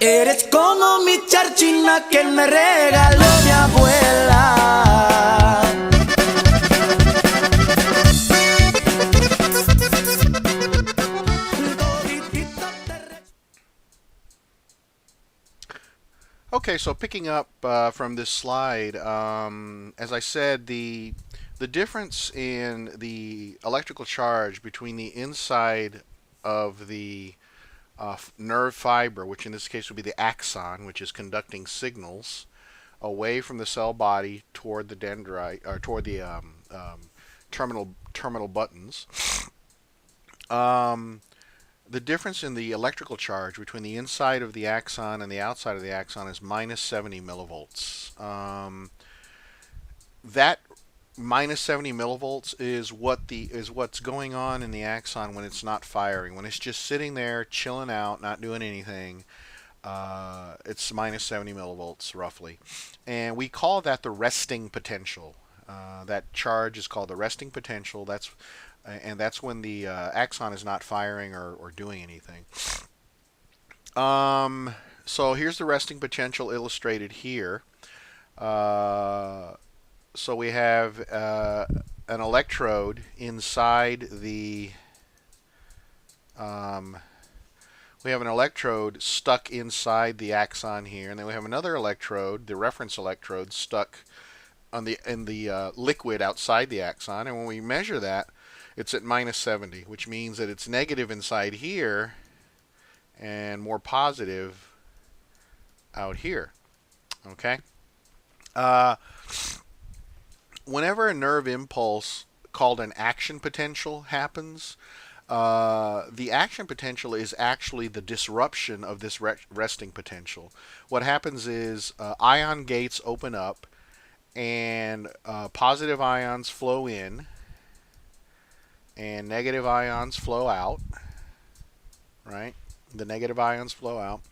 Eres como mi charchina que me regaló mi abuela. Okay, so picking up from this slide, as I said, the difference in the electrical charge between the inside of the nerve fiber, which in this case would be the axon, which is conducting signals away from the cell body toward the dendrite or toward the terminal buttons. The difference in the electrical charge between the inside of the axon and the outside of the axon is minus 70 millivolts. That minus 70 millivolts is what's going on in the axon when it's not firing. When it's just sitting there, chilling out, not doing anything, it's minus 70 millivolts roughly. And we call that the resting potential. That charge is called the resting potential. That's when the axon is not firing or doing anything. So here's the resting potential illustrated here. So we have an electrode inside the we have an electrode stuck inside the axon here, and then we have another electrode, the reference electrode, stuck in the liquid outside the axon. And when we measure that, it's at minus 70, which means that it's negative inside here and more positive out here. Okay? Whenever a nerve impulse called an action potential happens, the action potential is actually the disruption of this resting potential. What happens is ion gates open up and positive ions flow in and negative ions flow out, right? The negative ions flow out,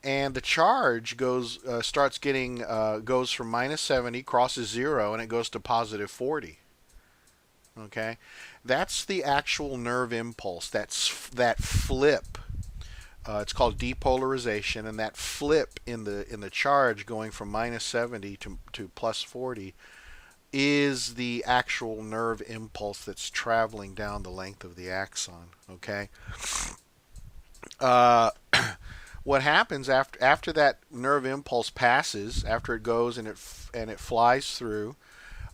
and the charge goes from minus 70, crosses 0, and it goes to positive 40. Okay, that's the actual nerve impulse. That's that flip. It's called depolarization, and that flip in the charge going from minus 70 to plus 40 is the actual nerve impulse that's traveling down the length of the axon. Okay. What happens after that nerve impulse passes, after it goes and it flies through,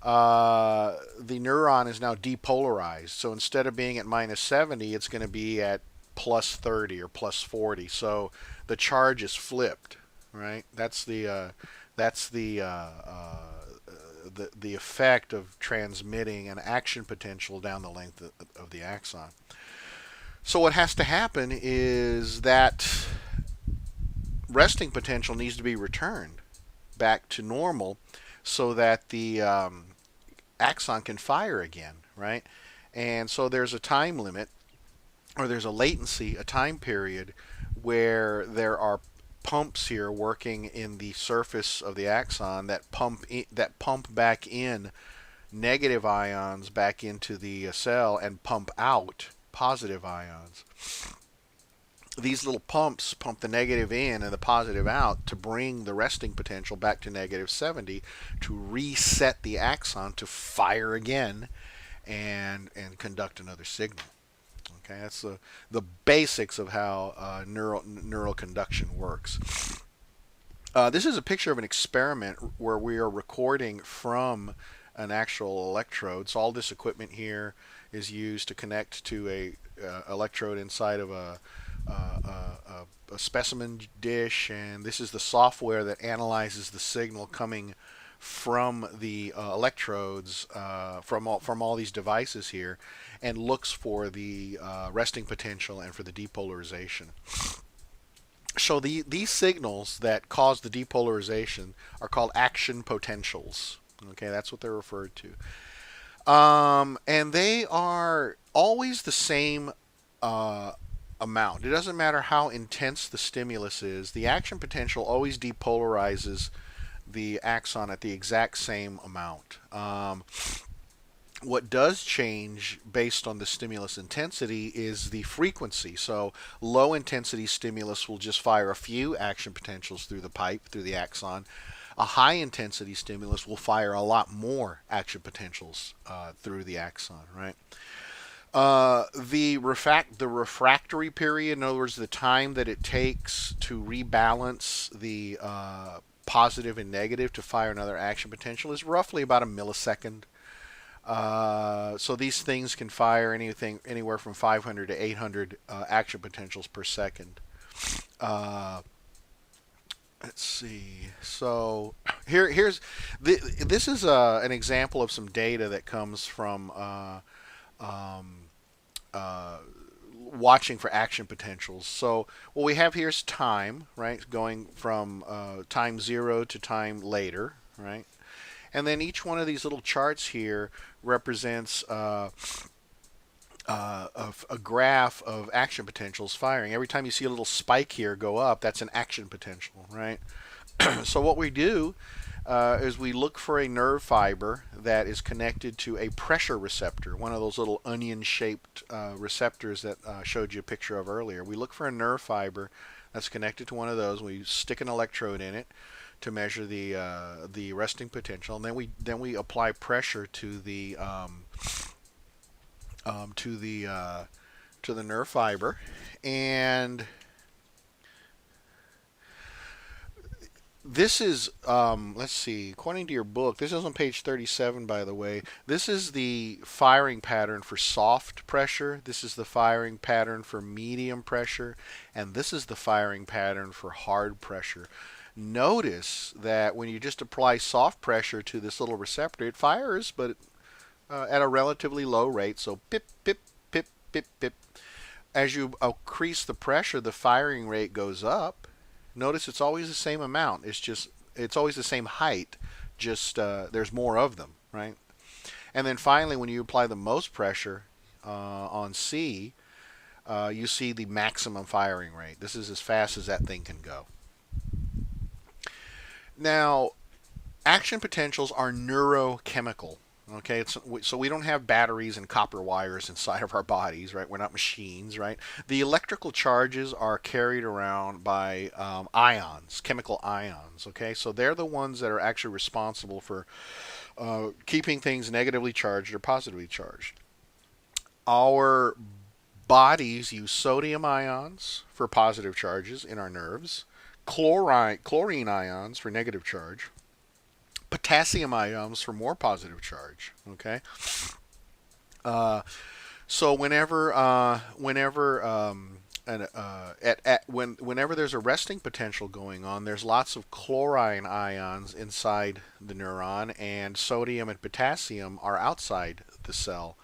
the neuron is now depolarized. So instead of being at minus 70, it's going to be at plus 30 or plus 40. So the charge is flipped, right? That's the effect of transmitting an action potential down the length of the axon. So what has to happen is that resting potential needs to be returned back to normal so that the axon can fire again, right? And so there's a time limit, or there's a latency, a time period where there are pumps here working in the surface of the axon that pump back in negative ions back into the cell and pump out positive ions. These little pumps pump the negative in and the positive out to bring the resting potential back to negative 70 to reset the axon to fire again and conduct another signal. Okay, that's the basics of how neural conduction works. This is a picture of an experiment where we are recording from an actual electrode. So all this equipment here is used to connect to a electrode inside of a specimen dish, and this is the software that analyzes the signal coming from the electrodes from all these devices here, and looks for the resting potential and for the depolarization. So these signals that cause the depolarization are called action potentials. Okay, that's what they're referred to, and they are always the same amount. It doesn't matter how intense the stimulus is. The action potential always depolarizes the axon at the exact same amount. What does change based on the stimulus intensity is the frequency. So low intensity stimulus will just fire a few action potentials through the pipe, through the axon. A high intensity stimulus will fire a lot more action potentials through the axon, right? The refractory period, in other words, the time that it takes to rebalance the positive and negative to fire another action potential, is roughly about a millisecond. So these things can fire anything anywhere from 500 to 800 action potentials per second. Uh, let's see. So this is an example of some data that comes from um, uh, watching for action potentials. So what we have here is time, right, going from time 0 to time later, right? And then each one of these little charts here represents a graph of action potentials firing. Every time you see a little spike here go up, that's an action potential, right? So what we do is we look for a nerve fiber that is connected to a pressure receptor, one of those little onion-shaped receptors that I showed you a picture of earlier. We look for a nerve fiber that's connected to one of those. We stick an electrode in it to measure the resting potential, and then we apply pressure to the um, to the uh, to the nerve fiber, and this is let's see. According to your book, this is on page 37, by the way. This is the firing pattern for soft pressure. This is the firing pattern for medium pressure, and this is the firing pattern for hard pressure. Notice that when you just apply soft pressure to this little receptor, it fires, but at a relatively low rate. So pip, pip, pip, pip, pip. As you increase the pressure, the firing rate goes up. Notice it's always the same amount. It's always the same height. Just there's more of them, right? And then finally, when you apply the most pressure on C, you see the maximum firing rate. This is as fast as that thing can go. Now, action potentials are neurochemical. Okay, so we don't have batteries and copper wires inside of our bodies, right? We're not machines, right? The electrical charges are carried around by ions, chemical ions. Okay, so they're the ones that are actually responsible for keeping things negatively charged or positively charged. Our bodies use sodium ions for positive charges in our nerves, chlorine ions for negative charge, potassium ions for more positive charge. Okay, uh, so whenever there's a resting potential going on, there's lots of chlorine ions inside the neuron, and sodium and potassium are outside the cell.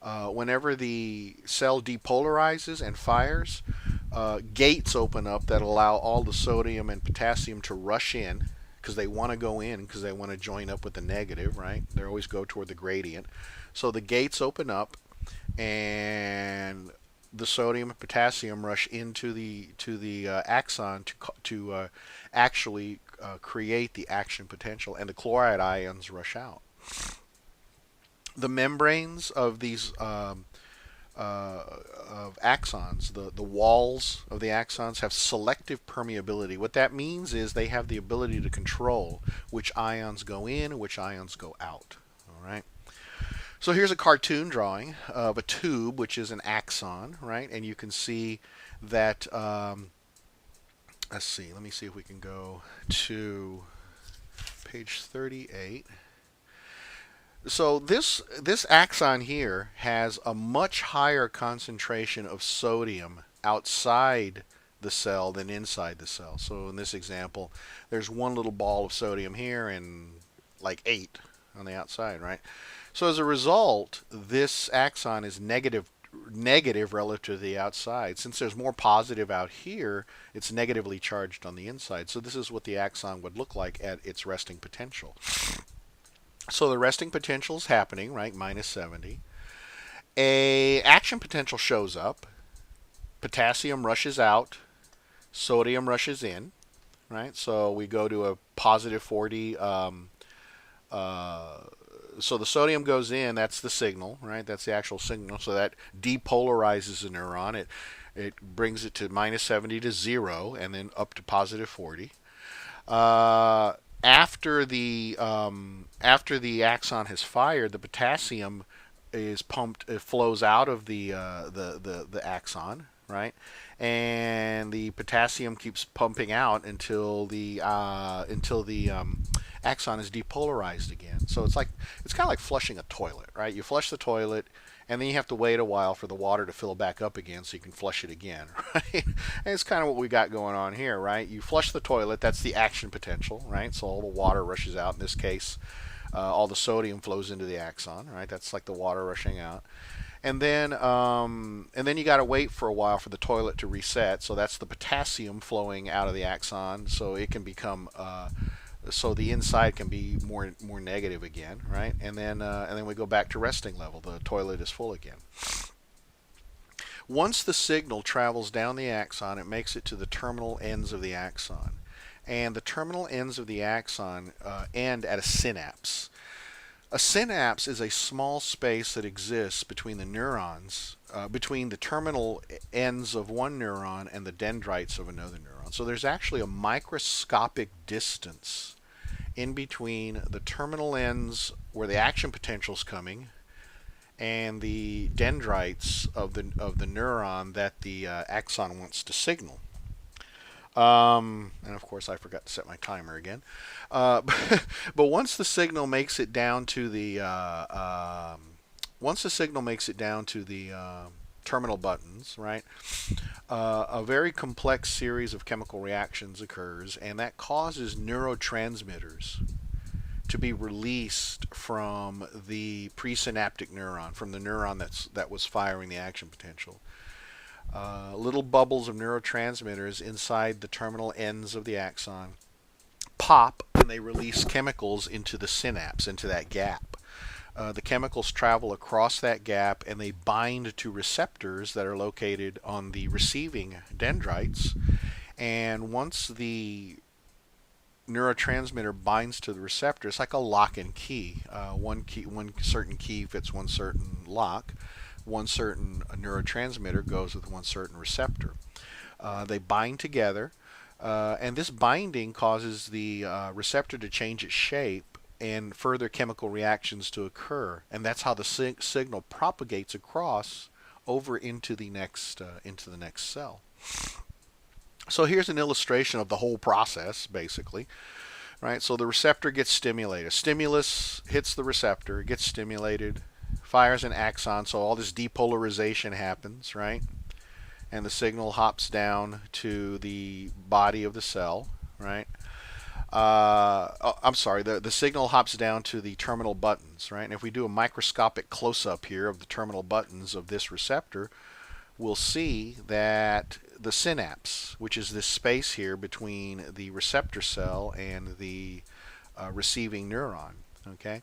Whenever the cell depolarizes and fires, gates open up that allow all the sodium and potassium to rush in because they want to go in because they want to join up with the negative, right? They always go toward the gradient. So the gates open up, and the sodium and potassium rush into the axon to actually create the action potential, and the chloride ions rush out. The membranes of these of axons, the walls of the axons have selective permeability. What that means is they have the ability to control which ions go in and which ions go out. All right. So here's a cartoon drawing of a tube, which is an axon, right? And you can see that. Let's see. Let me see if we can go to page 38. So this axon here has a much higher concentration of sodium outside the cell than inside the cell. So in this example, there's one little ball of sodium here and like 8 on the outside, right? So as a result, this axon is negative relative to the outside. Since there's more positive out here, it's negatively charged on the inside. So this is what the axon would look like at its resting potential. So the resting potential is happening, right, minus 70. A action potential shows up. Potassium rushes out. Sodium rushes in, right? So we go to a positive 40 so the sodium goes in. That's the signal, right? That's the actual signal. So that depolarizes the neuron. It brings it to -70 to 0, and then up to +40. Uh, after the axon has fired, the potassium is pumped. It flows out of the axon, right? And the potassium keeps pumping out until the axon is depolarized again. So it's kind of like flushing a toilet, right? You flush the toilet, and then you have to wait a while for the water to fill back up again so you can flush it again, right? And it's kind of what we got going on here, right? You flush the toilet, that's the action potential, right? So all the water rushes out. In this case, all the sodium flows into the axon, right? That's like the water rushing out. And then you got to wait for a while for the toilet to reset. So that's the potassium flowing out of the axon, so it can become so the inside can be more negative again, right? And then we go back to resting level. The toilet is full again. Once the signal travels down the axon, it makes it to the terminal ends of the axon, and the terminal ends of the axon end at a synapse. A synapse is a small space that exists between the neurons, between the terminal ends of one neuron and the dendrites of another neuron. So there's actually a microscopic distance in between the terminal ends where the action potential is coming and the dendrites of the neuron that the axon wants to signal. And of course, I forgot to set my timer again. But once the signal makes it down to the terminal buttons, right? A very complex series of chemical reactions occurs, and that causes neurotransmitters to be released from the presynaptic neuron, from the neuron that was firing the action potential. Little bubbles of neurotransmitters inside the terminal ends of the axon pop, and they release chemicals into the synapse, into that gap. The chemicals travel across that gap, and they bind to receptors that are located on the receiving dendrites. And once the neurotransmitter binds to the receptor, it's like a lock and key. One certain key fits one certain lock. One certain neurotransmitter goes with one certain receptor. They bind together, and this binding causes the receptor to change its shape and further chemical reactions to occur, and that's how the signal propagates across over into the next cell. So here's an illustration of the whole process, basically. Right? So the receptor gets stimulated. Stimulus hits the receptor, it gets stimulated, fires an axon, so all this depolarization happens, right? And the signal hops down to the body of the cell, right? I'm sorry, the signal hops down to the terminal buttons, right? And if we do a microscopic close-up here of the terminal buttons of this receptor, we'll see that the synapse, which is this space here between the receptor cell and the receiving neuron, okay?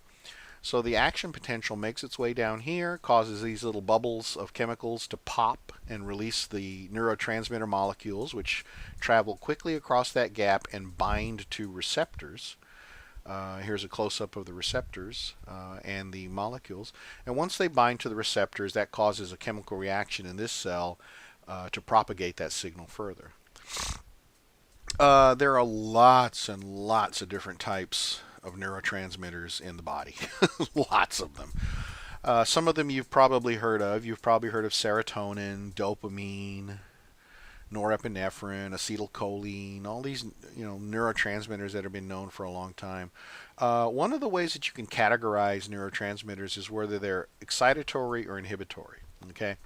So the action potential makes its way down here, causes these little bubbles of chemicals to pop and release the neurotransmitter molecules, which travel quickly across that gap and bind to receptors. Here's a close-up of the receptors and the molecules. And once they bind to the receptors, that causes a chemical reaction in this cell to propagate that signal further. There are lots and lots of different types of neurotransmitters in the body. Lots of them. Some of them you've probably heard of. You've probably heard of serotonin, dopamine, norepinephrine, acetylcholine, all these neurotransmitters that have been known for a long time. One of the ways that you can categorize neurotransmitters is whether they're excitatory or inhibitory. Okay,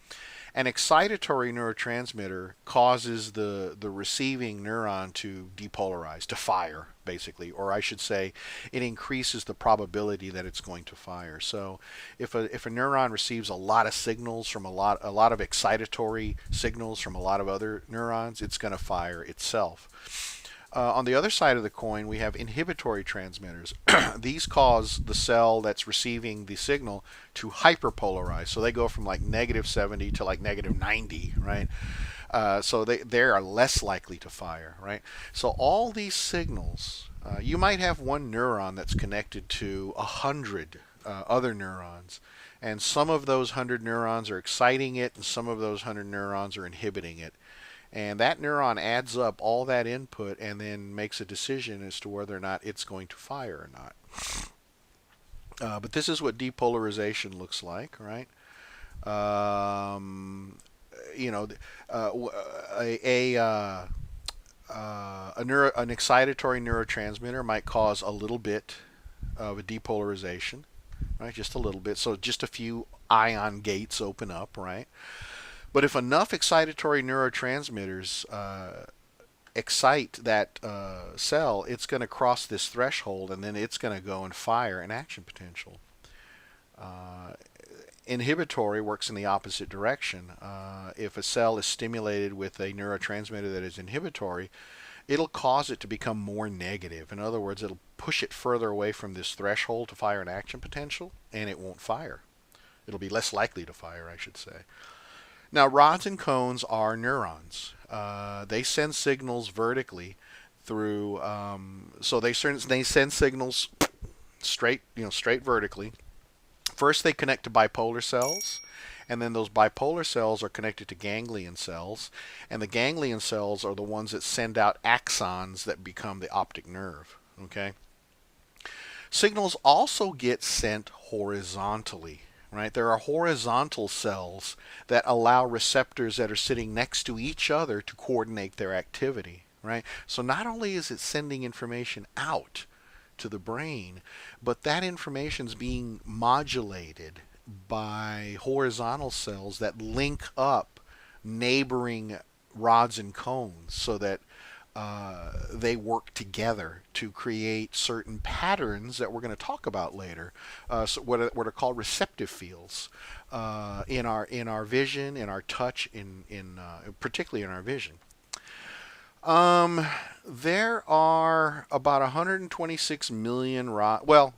an excitatory neurotransmitter causes the receiving neuron to depolarize, to fire, basically, or I should say, it increases the probability that it's going to fire. So, if a neuron receives a lot of signals from a lot of excitatory signals from a lot of other neurons, it's going to fire itself. On the other side of the coin, we have inhibitory transmitters. These cause the cell that's receiving the signal to hyperpolarize. So they go from like -70 to like -90, right? So they are less likely to fire, right? So all these signals, you might have one neuron that's connected to 100 other neurons. And some of those 100 neurons are exciting it, and some of those 100 neurons are inhibiting it. And that neuron adds up all that input and then makes a decision as to whether or not it's going to fire or not. But this is what depolarization looks like, right? You know, an excitatory neurotransmitter might cause a little bit of a depolarization, right? Just a little bit. So just a few ion gates open up, right? But if enough excitatory neurotransmitters excite that cell, it's going to cross this threshold, and then it's going to go and fire an action potential. Inhibitory works in the opposite direction. If a cell is stimulated with a neurotransmitter that is inhibitory, it'll cause it to become more negative. In other words, it'll push it further away from this threshold to fire an action potential, and it won't fire. It'll be less likely to fire, I should say. Now, rods and cones are neurons. They send signals vertically through, so they send signals straight vertically. First, they connect to bipolar cells, and then those bipolar cells are connected to ganglion cells, and the ganglion cells are the ones that send out axons that become the optic nerve. Okay. Signals also get sent horizontally. Right? There are horizontal cells that allow receptors that are sitting next to each other to coordinate their activity. Right? So not only is it sending information out to the brain, but that information is being modulated by horizontal cells that link up neighboring rods and cones so that they work together to create certain patterns that we're going to talk about later. So what are called receptive fields in our vision, in our touch, particularly in our vision. There are about 126 million rods. Well,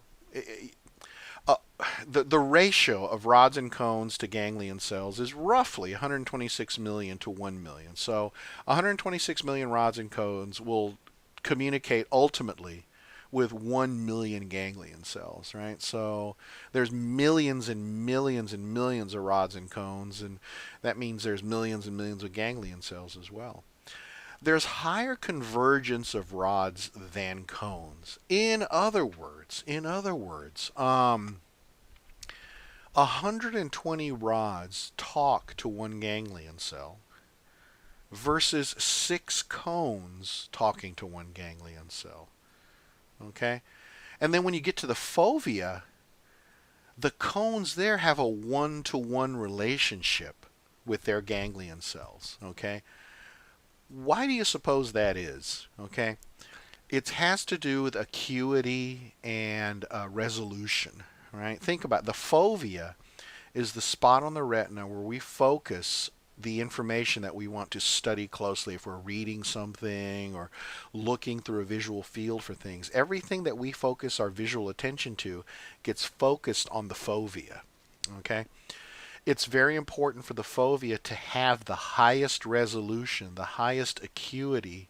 the ratio of rods and cones to ganglion cells is roughly 126 million to 1 million. So 126 million rods and cones will communicate ultimately with 1 million ganglion cells, right? So there's millions and millions and millions of rods and cones, and that means there's millions and millions of ganglion cells as well. There's higher convergence of rods than cones. In other words, 120 rods talk to one ganglion cell versus 6 cones talking to one ganglion cell. Okay? And then when you get to the fovea, the cones there have a one-to-one relationship with their ganglion cells. Okay? Why do you suppose that is? Okay? It has to do with acuity and resolution. Right? Think about it. The fovea is the spot on the retina where we focus the information that we want to study closely. If we're reading something or looking through a visual field for things, everything that we focus our visual attention to gets focused on the fovea. Okay? It's very important for the fovea to have the highest resolution, the highest acuity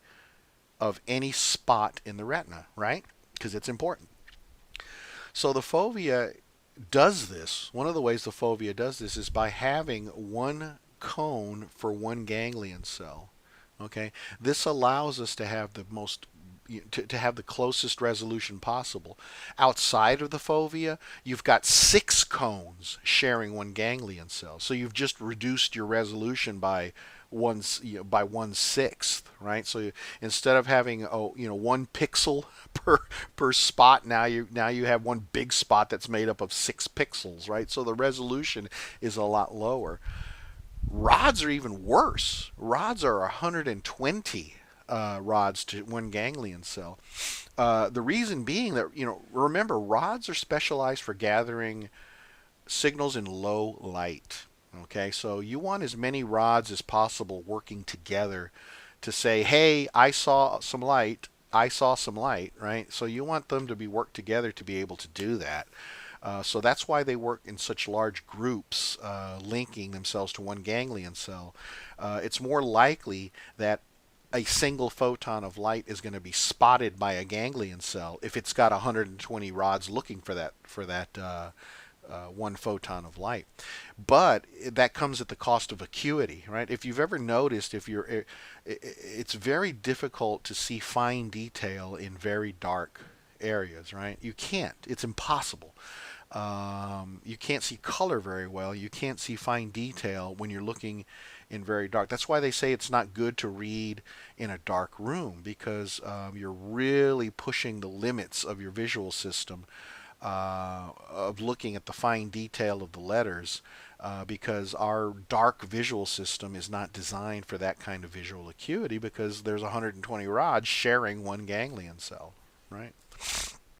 of any spot in the retina, right? Because it's important. So the fovea does this. One of the ways the fovea does this is by having one cone for one ganglion cell. Okay, this allows us to have the have the closest resolution possible. Outside of the fovea, you've got 6 cones sharing one ganglion cell. So you've just reduced your resolution by 1/6, right? So instead of having 1 pixel per spot, now you have one big spot that's made up of 6 pixels, right? So the resolution is a lot lower. Rods are even worse. Rods are 120 rods to one ganglion cell. The reason being that, remember, rods are specialized for gathering signals in low light. Okay, so you want as many rods as possible working together to say, hey, I saw some light, right? So you want them to be worked together to be able to do that. So that's why they work in such large groups, linking themselves to one ganglion cell. It's more likely that a single photon of light is going to be spotted by a ganglion cell if it's got 120 rods looking for that one photon of light. But that comes at the cost of acuity, right? If you've ever noticed, it's very difficult to see fine detail in very dark areas, right? You can't. It's impossible. You can't see color very well. You can't see fine detail when you're looking in very dark. That's why they say it's not good to read in a dark room, because you're really pushing the limits of your visual system, of looking at the fine detail of the letters, because our dark visual system is not designed for that kind of visual acuity, because there's 120 rods sharing one ganglion cell, right?